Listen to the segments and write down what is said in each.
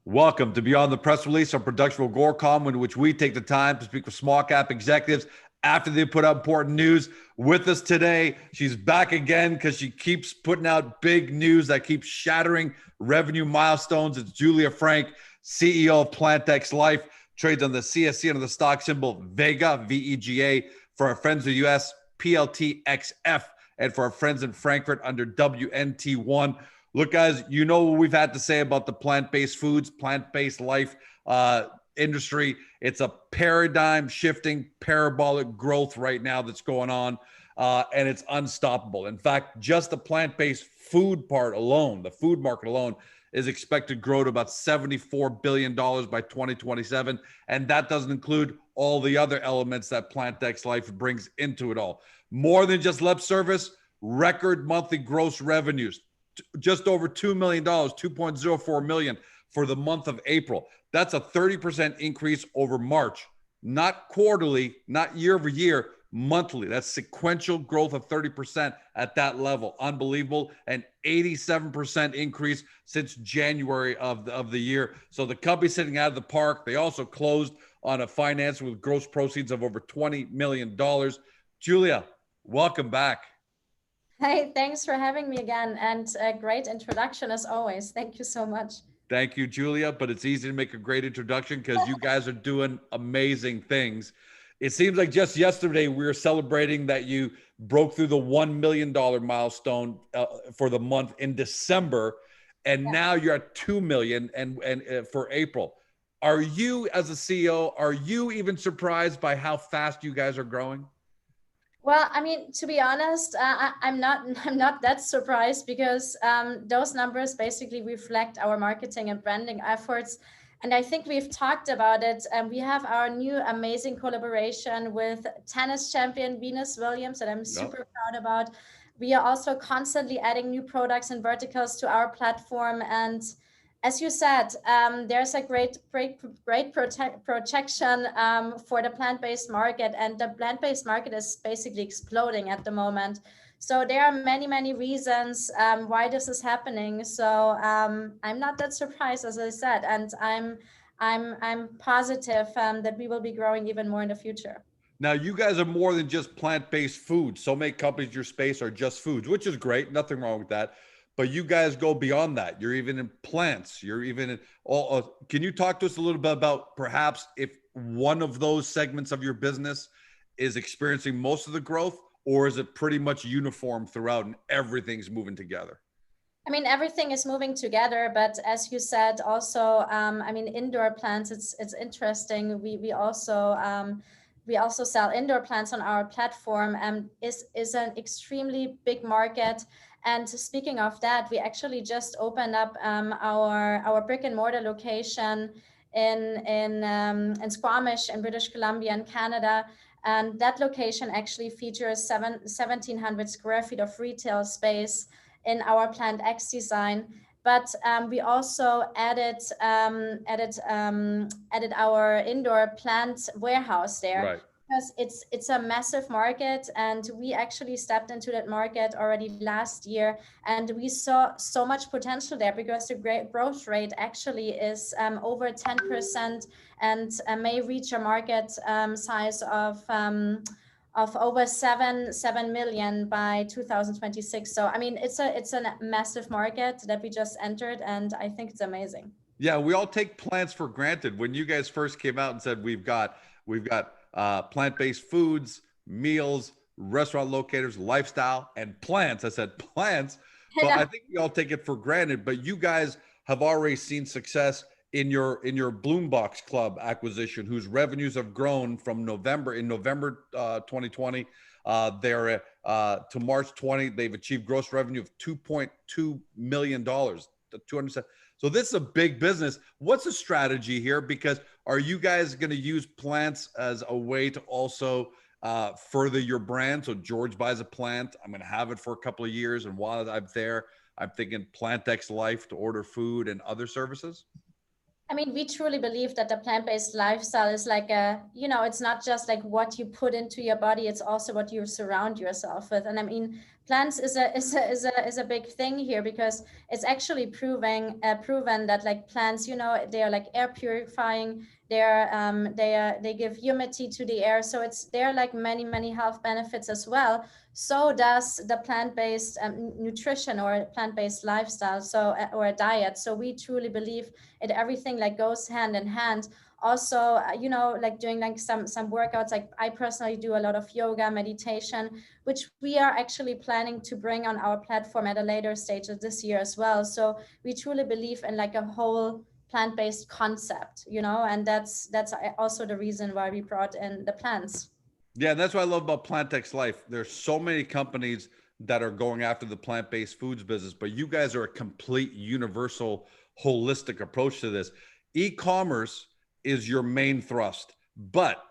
Welcome to Beyond the Press Release, our production Gorcom, in which we take the time to speak with small cap executives after they put out important news. With us today, she's back again because she keeps putting out big news that keeps shattering revenue milestones. It's Julia Frank, CEO of PlantX Life, trades on the CSC under the stock symbol VEGA, VEGA. For our friends in the US, PLTXF, and for our friends in Frankfurt under WNT1. Look, guys, you know what we've had to say about the plant-based foods, plant-based life industry. It's a paradigm-shifting, parabolic growth right now that's going on, and it's unstoppable. In fact, just the plant-based food part alone, the food market alone, is expected to grow to about $74 billion by 2027, and that doesn't include all the other elements that PlantX Life brings into it all. More than just lip service, record monthly gross revenues. Just over $2 million, $2.04 million for the month of April. That's a 30% increase over March, not quarterly, not year over year, monthly. That's sequential growth of 30% at that level. Unbelievable. And 87% increase since January of the year. So the company's sitting out of the park. They also closed on a finance with gross proceeds of over $20 million. Julia, welcome back. Hey, thanks for having me again, and a great introduction as always. Thank you so much. Thank you, Julia, but it's easy to make a great introduction because you guys are doing amazing things. It seems like just yesterday we were celebrating that you broke through the $1 million milestone for the month in December, and now you're at 2 million and for April. Are you, as a CEO, are you even surprised by how fast you guys are growing? Well, I mean, to be honest, I'm not that surprised because those numbers basically reflect our marketing and branding efforts. And I think we've talked about it. We have our new amazing collaboration with tennis champion Venus Williams that I'm super proud about. We are also constantly adding new products and verticals to our platform. And as you said, there's a great projection for the plant-based market, and the plant-based market is basically exploding at the moment. So there are many reasons why this is happening. So I'm not that surprised, as I said, and I'm positive that we will be growing even more in the future. Now, you guys are more than just plant-based foods. So many companies in your space are just foods, which is great. Nothing wrong with that. But you guys go beyond that. You're even in plants. You're even in all. Can you talk to us a little bit about perhaps if one of those segments of your business is experiencing most of the growth, or is it pretty much uniform throughout and everything's moving together? I mean, everything is moving together, but as you said, also, I mean, indoor plants. It's interesting. We also sell indoor plants on our platform, and is an extremely big market. And speaking of that, we actually just opened up our brick and mortar location in Squamish in British Columbia in Canada. And that location actually features 1,700 square feet of retail space in our PlantX design. But we also added our indoor plant warehouse there. Right. Because it's a massive market, and we actually stepped into that market already last year, and we saw so much potential there because the great growth rate actually is over 10% and may reach a market size of over 7 million by 2026. So I mean, it's a massive market that we just entered, and I think it's amazing. Yeah, we all take plants for granted. When you guys first came out and said we've got plant-based foods, meals, restaurant locators, lifestyle, and plants. I said plants, but I think we all take it for granted. But you guys have already seen success in your Bloombox Club acquisition, whose revenues have grown from November 2020. They're to March 20. They've achieved gross revenue of $2.2 million. 200. So this is a big business. What's the strategy here? Because are you guys going to use plants as a way to also further your brand? So George buys a plant. I'm going to have it for a couple of years. And while I'm there, I'm thinking PlantX Life to order food and other services. I mean, we truly believe that the plant-based lifestyle is like it's not just like what you put into your body, it's also what you surround yourself with. And I mean, plants is a big thing here, because it's actually proven that like plants, they are like air purifying. They give humidity to the air, so there are like many health benefits as well. So does the plant-based nutrition or plant-based lifestyle, or a diet. So we truly believe it, everything like goes hand in hand. Also, like doing like some workouts, like I personally do a lot of yoga, meditation, which we are actually planning to bring on our platform at a later stage of this year as well. So we truly believe in like a whole plant-based concept, and that's also the reason why we brought in the plants. Yeah, that's what I love about PlantX Life. There's so many companies that are going after the plant-based foods business, but you guys are a complete universal, holistic approach to this. E-commerce is your main thrust, but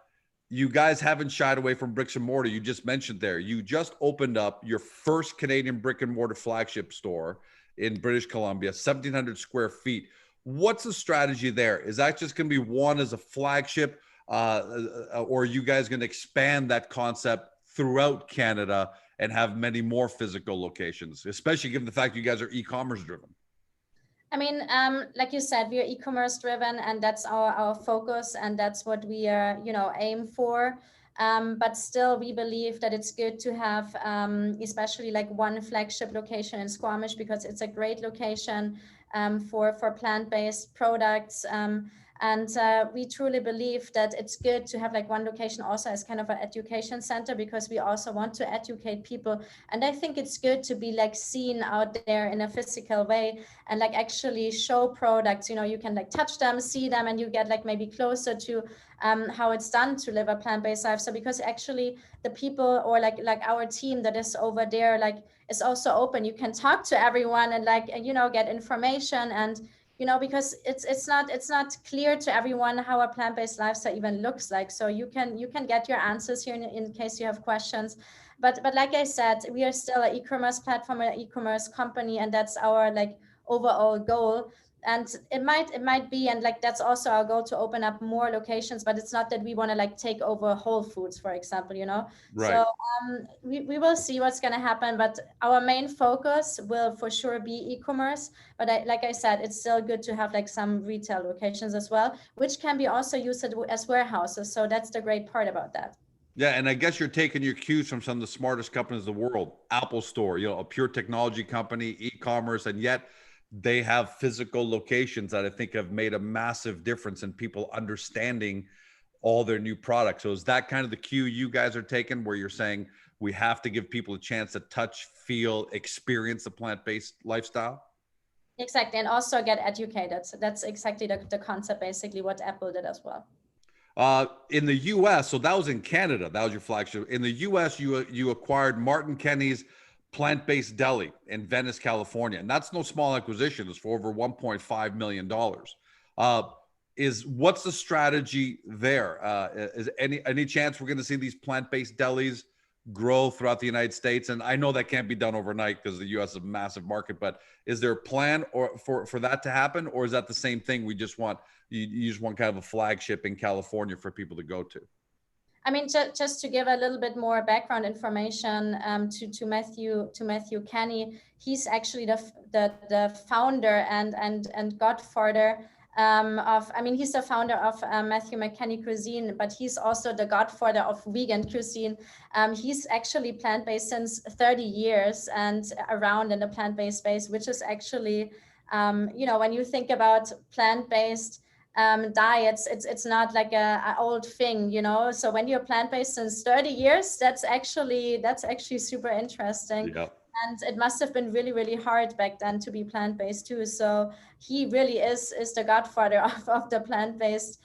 you guys haven't shied away from bricks and mortar. You just mentioned there, you just opened up your first Canadian brick and mortar flagship store in British Columbia, 1,700 square feet. What's the strategy there? Is that just going to be one as a flagship? Or are you guys going to expand that concept throughout Canada and have many more physical locations, especially given the fact you guys are e-commerce driven? I mean, like you said, we are e-commerce driven, and that's our focus, and that's what we are, aim for. But still, we believe that it's good to have, especially like one flagship location in Squamish, because it's a great location for plant-based products. And we truly believe that it's good to have like one location also as kind of an education center, because we also want to educate people. And I think it's good to be like seen out there in a physical way, and like actually show products. You can like touch them, see them, and you get like maybe closer to how it's done to live a plant-based life. So because actually the people, or like our team that is over there, like is also open. You can talk to everyone and like, get information. And because it's not clear to everyone how a plant-based lifestyle even looks like. So you can get your answers here in case you have questions. But like I said, we are still an e-commerce platform, an e-commerce company, and that's our like overall goal. And it might be, and like that's also our goal, to open up more locations, but it's not that we want to like take over Whole Foods, for example. Right. So we will see what's going to happen, but our main focus will for sure be e-commerce. But like I said, it's still good to have like some retail locations as well, which can be also used as warehouses. So that's the great part about that. Yeah, and I guess you're taking your cues from some of the smartest companies in the world. Apple Store, a pure technology company, e-commerce, and yet they have physical locations that I think have made a massive difference in people understanding all their new products. So is that kind of the cue you guys are taking, where you're saying we have to give people a chance to touch, feel, experience the plant-based lifestyle? Exactly, and also get educated. So that's exactly the concept, basically what Apple did as well. In the U.S., so that was in Canada. That was your flagship. In the U.S., you acquired Martin Kenney's plant-based deli in Venice, California, and that's no small acquisition. It's for over $1.5 million. What's the strategy there? Is any chance we're going to see these plant-based delis grow throughout the United States? And I know that can't be done overnight because the U.S. is a massive market. But is there a plan for that to happen, or is that the same thing? We just want you just want kind of a flagship in California for people to go to? I mean, just to give a little bit more background information to Matthew Kenney, he's actually the founder and godfather he's the founder of Matthew McKenney Cuisine, but he's also the godfather of vegan cuisine. He's actually plant-based since 30 years and around in the plant-based space, which is actually, when you think about plant-based diets, it's not like a old thing, so when you're plant-based since 30 years, that's actually super interesting. Yeah. And it must have been really, really hard back then to be plant-based too. So he really is the godfather of the plant-based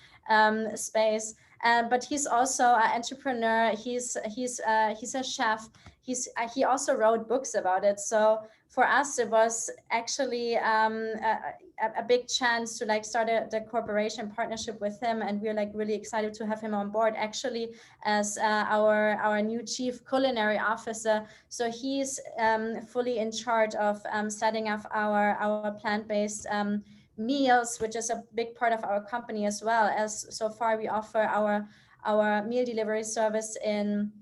space. But he's also an entrepreneur. He's a chef. He also wrote books about it. So for us, it was actually a big chance to like start the corporation partnership with him, and we're like really excited to have him on board, actually, as our new chief culinary officer. So he's fully in charge of setting up our plant-based meals, which is a big part of our company, as well as so far we offer our meal delivery service in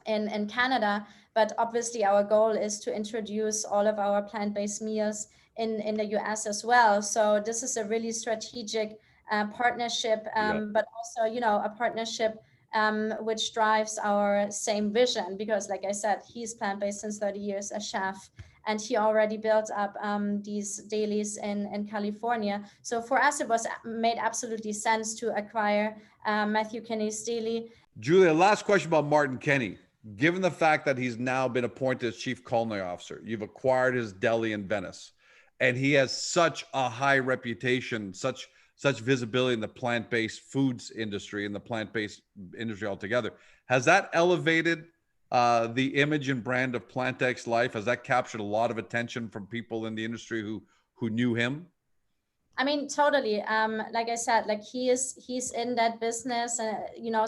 Canada. But obviously our goal is to introduce all of our plant-based meals in the US as well. So this is a really strategic partnership, but also, a partnership which drives our same vision, because like I said, he's plant-based since 30 years, a chef, and he already built up these delis in California. So for us, it was made absolutely sense to acquire Matthew Kenney's deli. Julia, last question about Martin Kenney. Given the fact that he's now been appointed as chief culinary officer, you've acquired his deli in Venice, and he has such a high reputation, such visibility in the plant-based foods industry and the plant-based industry altogether. Has that elevated the image and brand of PlantX Life? Has that captured a lot of attention from people in the industry who knew him? I mean, totally. Like I said, like he's in that business,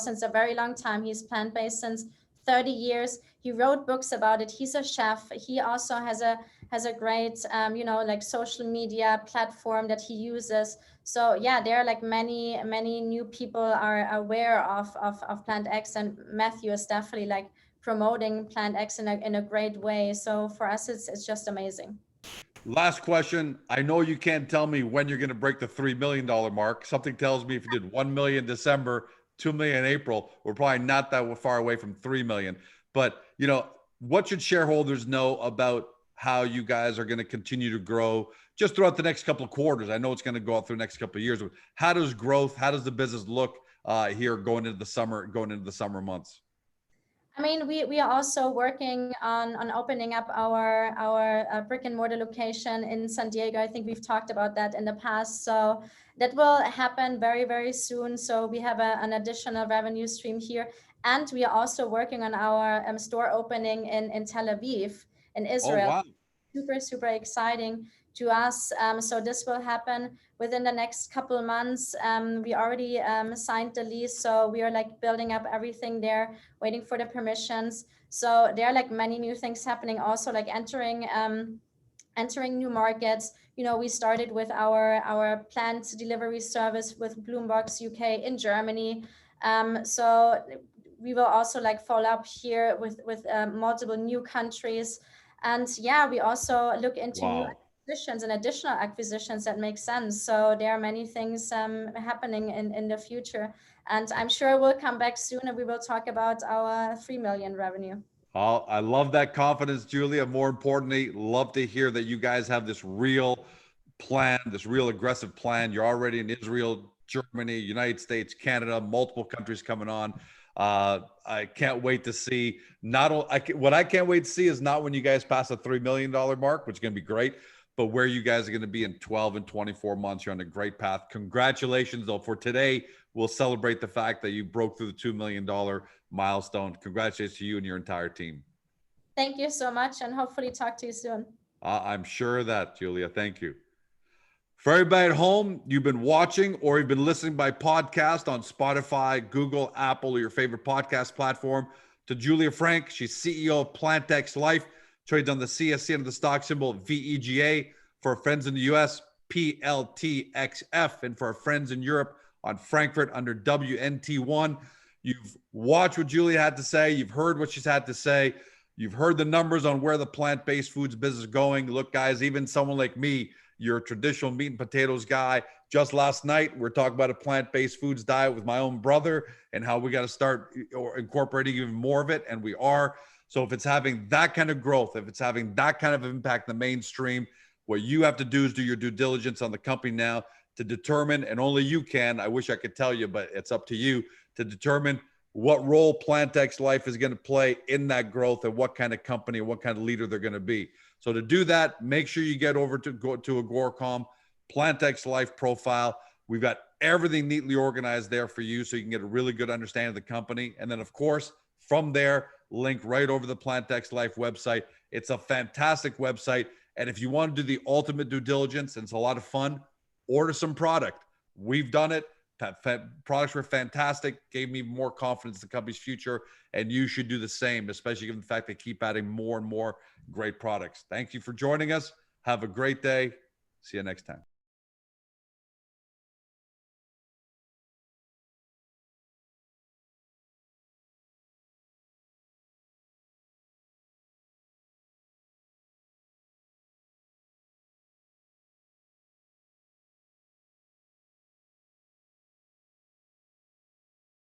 since a very long time. He's plant-based since 30 years. He wrote books about it. He's a chef. He also has a great, like social media platform that he uses. So yeah, there are like many new people are aware of PlantX, and Matthew is definitely like promoting PlantX in a great way. So for us, it's just amazing. Last question. I know you can't tell me when you're going to break the $3 million mark. Something tells me if you did 1 million December, 2 million in April, we're probably not that far away from 3 million. But, what should shareholders know about how you guys are going to continue to grow just throughout the next couple of quarters? I know it's going to go out through the next couple of years. How does the business look here going into the summer months? I mean, we are also working on opening up our brick and mortar location in San Diego. I think we've talked about that in the past. So that will happen very, very soon. So we have an additional revenue stream here. And we are also working on our store opening in Tel Aviv, in Israel. Oh, wow. Super, super exciting to us. So this will happen within the next couple of months. We already signed the lease, so we are like building up everything there, waiting for the permissions. So there are like many new things happening, also like entering new markets. We started with our plant delivery service with Bloombox UK in Germany. So we will also like follow up here with multiple new countries. And yeah, we also look into new acquisitions and additional acquisitions that make sense. So there are many things happening in the future. And I'm sure we'll come back soon and we will talk about our 3 million revenue. Oh, I love that confidence, Julia. More importantly, love to hear that you guys have this real plan, this real aggressive plan. You're already in Israel, Germany, United States, Canada, multiple countries coming on. I can't wait to see. What I can't wait to see is not when you guys pass the $3 million mark, which is going to be great, but where you guys are going to be in 12 and 24 months. You're on a great path. Congratulations, though. For today, we'll celebrate the fact that you broke through the $2 million milestone. Congratulations to you and your entire team. Thank you so much, and hopefully talk to you soon. I'm sure of that, Julia. Thank you. For everybody at home, you've been watching or you've been listening by podcast on Spotify, Google, Apple, or your favorite podcast platform. To Julia Frank, she's CEO of PlantX Life, trades on the CSC under the stock symbol VEGA. For our friends in the US, PLTXF. And for our friends in Europe, on Frankfurt under WNT1. You've watched what Julia had to say. You've heard what she's had to say. You've heard the numbers on where the plant-based foods business is going. Look, guys, even someone like me, you're a traditional meat and potatoes guy. Just last night, we're talking about a plant-based foods diet with my own brother and how we got to start incorporating even more of it, and we are. So if it's having that kind of growth, if it's having that kind of impact in the mainstream, what you have to do is do your due diligence on the company now to determine, and only you can, I wish I could tell you, but it's up to you to determine what role PlantX Life is going to play in that growth and what kind of company, what kind of leader they're going to be. So to do that, make sure you get over to Agoracom, PlantX Life profile. We've got everything neatly organized there for you so you can get a really good understanding of the company. And then, of course, from there, link right over the PlantX Life website. It's a fantastic website. And if you want to do the ultimate due diligence, and it's a lot of fun, order some product. We've done it. Products were fantastic, gave me more confidence in the company's future, and you should do the same, especially given the fact they keep adding more and more great products. Thank you for joining us. Have a great day. See you next time.